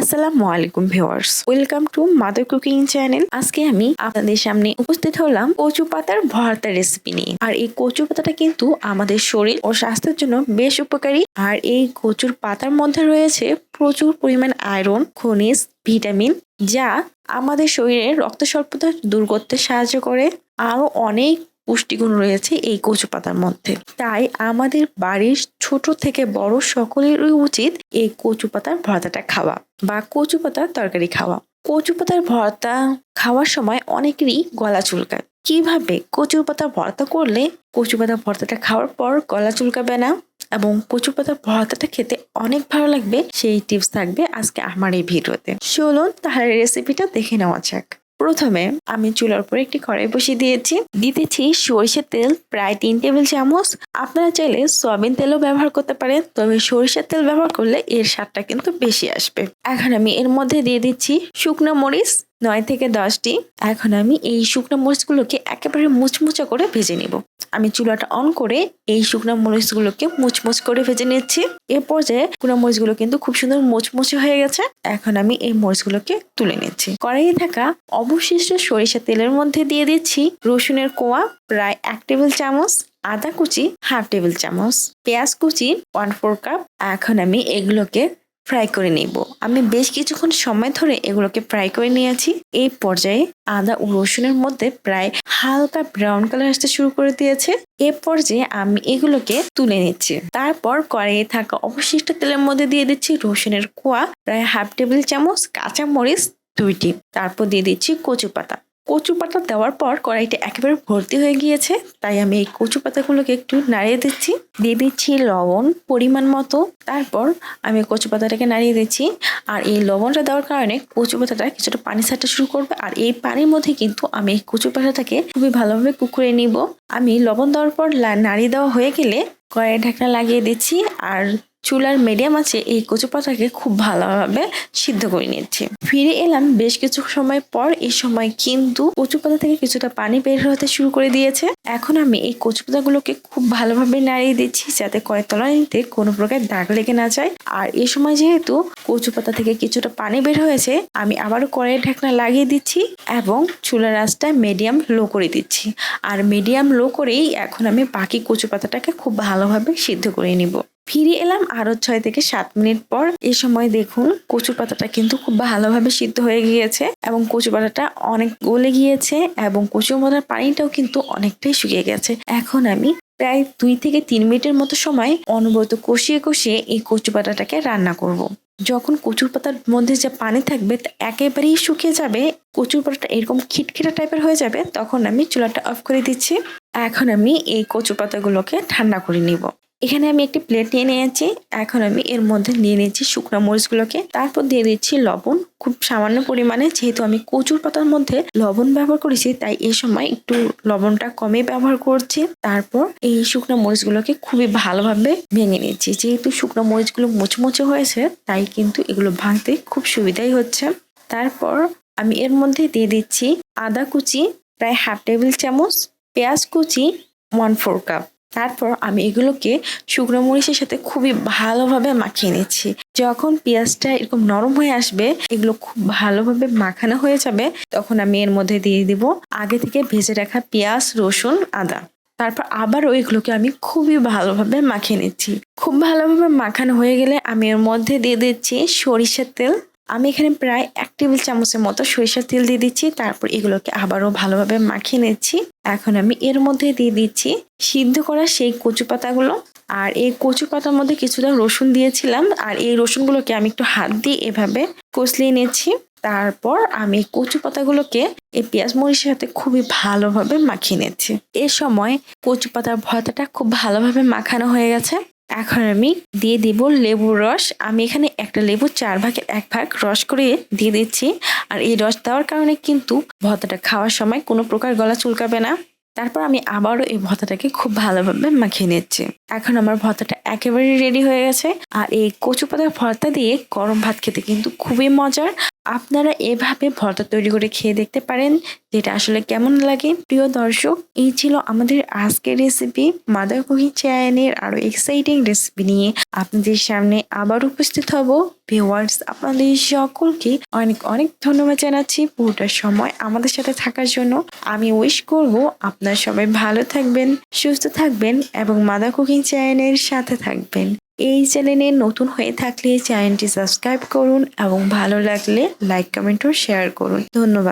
আসসালামু আলাইকুম viewers, welcome to mother cooking channel. আজকে আমি আপনাদের সামনে উপস্থিত হলাম কচু পাতার ভর্তা রেসিপি নিয়ে। আর এই কচু পাতাটা কিন্তু আমাদের শরীর ও স্বাস্থ্যের জন্য বেশ উপকারী। আর এই কচুর পাতার মধ্যে রয়েছে প্রচুর পরিমাণ আয়রন, খনিজ, ভিটামিন, যা আমাদের শরীরে রক্ত স্বল্পতা দূর করতে সাহায্য করে। আরো অনেক পুষ্টিগুণ রয়েছে এই কচু পাতার মধ্যে। তাই আমাদের বাড়ির ছোট থেকে বড় সকলেরই উচিত এই কচু পাতার ভর্তাটা খাওয়া বা কচু পাতার তরকারি খাওয়া। কচু পাতার ভর্তা খাওয়ার সময় অনেকেরই গলা চুলকায়। কিভাবে কচু পাতার ভর্তা করলে কচু পাতার ভর্তাটা খাওয়ার পর গলা চুলকাবে না এবং কচু পাতার ভর্তাটা খেতে অনেক ভালো লাগবে, সেই টিপস থাকবে আজকে আমার এই ভিডিওতে। চলুন তাহলে রেসিপিটা দেখে নেওয়া যাক। প্রথমে আমি চুলার উপরে একটি কড়াই বসিয়ে দিতেছি সরিষার তেল প্রায় 3 টেবিল চামচ। আপনারা চাইলে সয়াবিন তেলও ব্যবহার করতে পারেন, তবে সরিষার তেল ব্যবহার করলে এর স্বাদটা কিন্তু বেশি আসবে। এখন আমি এর মধ্যে দিয়ে দিচ্ছি শুকনো মরিচ 9 থেকে 10টি। এখন আমি এই শুকনো মরিচগুলোকে একেবারে মুচমুচা করে ভেজে নিব। আমি চুলাটা অন করে এই শুকনো মরিচগুলোকে মুচমুচ করে ভেজে নিচ্ছি। এ পর্যায়ে শুকনো মরিচগুলো কিন্তু খুব সুন্দর মুচমুচে হয়ে গেছে। এখন আমি এই মরিচগুলোকে তুলে নিচ্ছি। কড়াইয়ে থাকা অবশিষ্ট সরিষা তেলের মধ্যে দিয়ে দিচ্ছি রসুনের কোয়া প্রায় 1 টেবিল চামচ, আদা কুচি 1/2 টেবিল চামচ, পেঁয়াজ কুচি 1/4 কাপ। এখন আমি এগুলোকে ফ্রাই করে নিব। আমি বেশ কিছুক্ষণ সময় ধরে এগুলোকে ফ্রাই করে নিয়েছি। এই পর্যায়ে আদা ও রসুনের মধ্যে প্রায় হালকা ব্রাউন কালার আসতে শুরু করে দিয়েছে। এ পর্যায়ে আমি এগুলোকে তুলে নিচ্ছি। তারপর কড়াইয়ে থাকা অবশিষ্ট তেলের মধ্যে দিয়ে দিচ্ছি রসুনের কোয়া প্রায় 1/2 টেবিল চামচ, কাঁচা মরিচ 2টি। তারপর দিয়ে দিচ্ছি কচু পাতা। কচু পাতা দেওয়ার পর কড়াইটা একেবারে ভর্তি হয়ে গিয়েছে, তাই আমি এই কচু পাতাগুলোকে একটু নাড়িয়ে দিচ্ছি। দিয়ে দিচ্ছি লবণ পরিমাণ মতো। তারপর আমি কচু পাতাটাকে নাড়িয়ে দিচ্ছি। আর এই লবণটা দেওয়ার কারণে কচু পাতাটা কিছুটা পানি ছাড়তে শুরু করবে। আর এই পানির মধ্যে কিন্তু আমি এই কচু পাতাটাকে খুবই ভালোভাবে কুক করে নিব। আমি লবণ দেওয়ার পর নাড়িয়ে দেওয়া হয়ে গেলে কড়াইয়ের ঢাকনা লাগিয়ে দিচ্ছি আর চুলার মিডিয়াম আছে এই কচু পাতাকে খুব ভালোভাবে সিদ্ধ করে নিচ্ছি। ফিরে এলাম বেশ কিছু সময় পর। এই সময় কিন্তু কচু পাতা থেকে কিছুটা পানি বের হতে শুরু করে দিয়েছে। এখন আমি এই কচু পাতাগুলোকে খুব ভালোভাবে নাড়িয়ে দিচ্ছি যাতে কড়াই তলানিতে কোনো প্রকার দাগ লেগে না যায়। আর এই সময় যেহেতু কচু পাতা থেকে কিছুটা পানি বের হয়েছে, আমি আবারও কড়াইয়ের ঢাকনা লাগিয়ে দিচ্ছি এবং চুলার আঁচটা মিডিয়াম লো করে দিচ্ছি। আর মিডিয়াম লো করেই এখন আমি বাকি কচু পাতাটাকে খুব ভালোভাবে সিদ্ধ করে নিব। ফিরে এলাম আরো 6 থেকে 7 মিনিট পর। এই সময় দেখুন কচু পাতাটা কিন্তু খুব ভালোভাবে সিদ্ধ হয়ে গিয়েছে এবং কচু পাতাটা অনেক গলে গিয়েছে এবং কচু পাতার পানিটাও কিন্তু অনেকটাই শুকিয়ে গেছে। এখন আমি প্রায় 2 থেকে 3 মিনিটের মতো সময় অনবরত কষিয়ে কষিয়ে এই কচু পাতাটাকে রান্না করব। যখন কচুর পাতার মধ্যে যে পানি থাকবে তা একেবারেই শুকিয়ে যাবে, কচুর পাতাটা এরকম খিটখিটা টাইপের হয়ে যাবে, তখন আমি চুলাটা অফ করে দিচ্ছি। এখন আমি এই কচু পাতাগুলোকে ঠান্ডা করে নিব। এখানে আমি একটি প্লেট নিয়ে নিয়েছি। এখন আমি এর মধ্যে নিয়ে নিচ্ছি শুকনো মরিচগুলোকে। তারপর দিয়ে দিচ্ছি লবণ খুব সামান্য পরিমাণে। যেহেতু আমি কচুর পাতার মধ্যে লবণ ব্যবহার করেছি, তাই এই সময় একটু লবণটা কমে ব্যবহার করছি। তারপর এই শুকনো মরিচগুলোকে খুবই ভালোভাবে ভেঙে নিচ্ছি। যেহেতু শুকনো মরিচগুলো মুচমুচে হয়েছে, তাই কিন্তু এগুলো ভাঙতে খুব সুবিধাই হচ্ছে। তারপর আমি এর মধ্যে দিয়ে দিচ্ছি আদা কুচি প্রায় 1/2 টেবিল চামচ, পেঁয়াজ কুচি 1/4 কাপ। তারপর আমি এগুলোকে শুকনো মরিচের সাথে খুবই ভালোভাবে মাখিয়ে নিচ্ছি। যখন পেঁয়াজটা এরকম নরম হয়ে আসবে, এগুলো খুব ভালোভাবে মাখানো হয়ে যাবে, তখন আমি এর মধ্যে দিয়ে দিব আগে থেকে ভেজে রাখা পেঁয়াজ, রসুন, আদা। তারপর আবারও এগুলোকে আমি খুবই ভালোভাবে মাখিয়ে নিচ্ছি। খুব ভালোভাবে মাখানো হয়ে গেলে আমি এর মধ্যে দিয়ে দিচ্ছি সরিষার তেল। আমি এখানে প্রায় 1 টেবিল চামচের মতো সরিষার তেল দিয়ে দিচ্ছি। তারপর এগুলোকে আবারও ভালোভাবে মাখিয়ে নিচ্ছি। এখন আমি এর মধ্যে দিয়ে দিচ্ছি সিদ্ধ করা সেই কচু পাতাগুলো। আর এই কচু পাতার মধ্যে কিছুটা রসুন দিয়েছিলাম, আর এই রসুনগুলোকে আমি একটু হাত দিয়ে এভাবে কষলিয়ে নিচ্ছি। তারপর আমি কচু পাতাগুলোকে এই পেঁয়াজ মরিচের সাথে খুবই ভালোভাবে মাখিয়ে নিচ্ছি। এ সময় কচু পাতার ভর্তাটা খুব ভালোভাবে মাখানো হয়ে গেছে। এখন আমি দিয়ে দিব লেবুর রস। আমি এখানে একটা লেবু 4 ভাগের 1 ভাগ রস করে দিয়ে দিচ্ছি। আর এই রস দেওয়ার কারণে কিন্তু ভর্তাটা খাওয়ার সময় কোনো প্রকার গলা চুলকাবে না। তারপর আমি আবারও এই ভর্তাটাকে খুব ভালোভাবে মাখিয়ে নিচ্ছি। এখন আমার ভর্তাটা একেবারে রেডি হয়ে গেছে। আর এই কচু পাতার ভর্তা দিয়ে গরম ভাত খেতে কিন্তু খুবই মজার। আপনারা এভাবে ভর্তা তৈরি করে খেয়ে দেখতে পারেন, যেটা আসলে কেমন লাগে। প্রিয় দর্শক, এই ছিল আমাদের আজকের রেসিপি। মাদার কুকিং চ্যানেলের আরো এক্সাইটিং রেসিপি নিয়ে আপনাদের সামনে আবার উপস্থিত হব। ভিউয়ার্স, আপনাদের সকলকে অনেক অনেক ধন্যবাদ জানাচ্ছি পুরোটা সময় আমাদের সাথে থাকার জন্য। আমি উইশ করব আপনারা সবাই ভালো থাকবেন, সুস্থ থাকবেন এবং মাদার কুকিং চ্যানেলের সাথে থাকবেন। এই চ্যানেলে নতুন হয়ে থাকলে চ্যানেলটি সাবস্ক্রাইব করুন এবং ভালো লাগলে লাইক, কমেন্ট ও শেয়ার করুন। ধন্যবাদ।